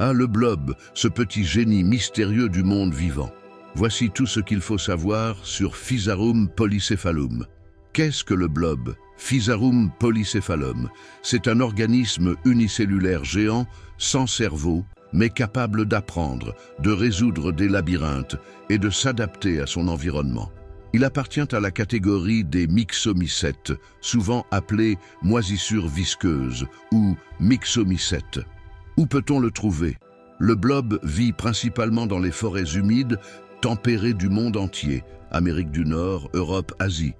Ah, le blob, ce petit génie mystérieux du monde vivant. Voici tout ce qu'il faut savoir sur Physarum polycephalum. Qu'est-ce que le blob? Physarum polycephalum, c'est un organisme unicellulaire géant, sans cerveau, mais capable d'apprendre, de résoudre des labyrinthes et de s'adapter à son environnement. Il appartient à la catégorie des myxomycètes, souvent appelés moisissures visqueuses ou myxomycètes. Où peut-on le trouver? Le blob vit principalement dans les forêts humides, tempérées du monde entier, Amérique du Nord, Europe, Asie.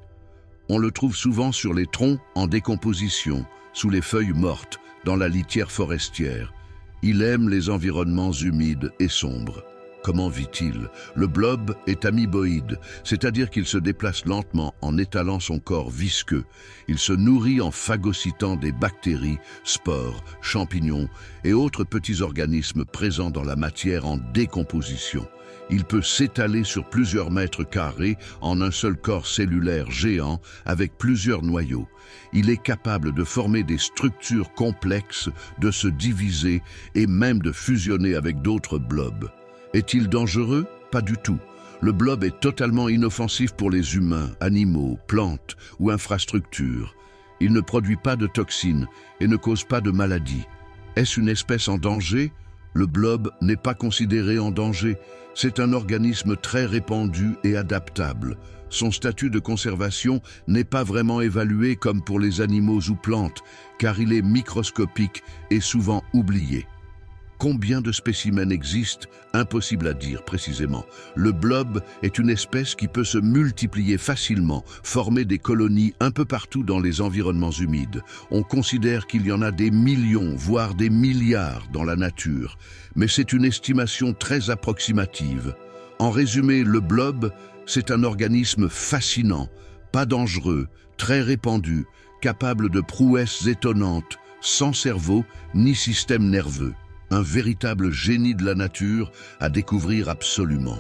On le trouve souvent sur les troncs en décomposition, sous les feuilles mortes, dans la litière forestière. Il aime les environnements humides et sombres. Comment vit-il? Le blob est amoeboïde, c'est-à-dire qu'il se déplace lentement en étalant son corps visqueux. Il se nourrit en phagocytant des bactéries, spores, champignons et autres petits organismes présents dans la matière en décomposition. Il peut s'étaler sur plusieurs mètres carrés en un seul corps cellulaire géant avec plusieurs noyaux. Il est capable de former des structures complexes, de se diviser et même de fusionner avec d'autres blobs. Est-il dangereux? Pas du tout. Le blob est totalement inoffensif pour les humains, animaux, plantes ou infrastructures. Il ne produit pas de toxines et ne cause pas de maladies. Est-ce une espèce en danger? Le blob n'est pas considéré en danger. C'est un organisme très répandu et adaptable. Son statut de conservation n'est pas vraiment évalué comme pour les animaux ou plantes, car il est microscopique et souvent oublié. Combien de spécimens existent? Impossible à dire précisément. Le blob est une espèce qui peut se multiplier facilement, former des colonies un peu partout dans les environnements humides. On considère qu'il y en a des millions, voire des milliards dans la nature, mais c'est une estimation très approximative. En résumé, le blob, c'est un organisme fascinant, pas dangereux, très répandu, capable de prouesses étonnantes, sans cerveau ni système nerveux. Un véritable génie de la nature à découvrir absolument.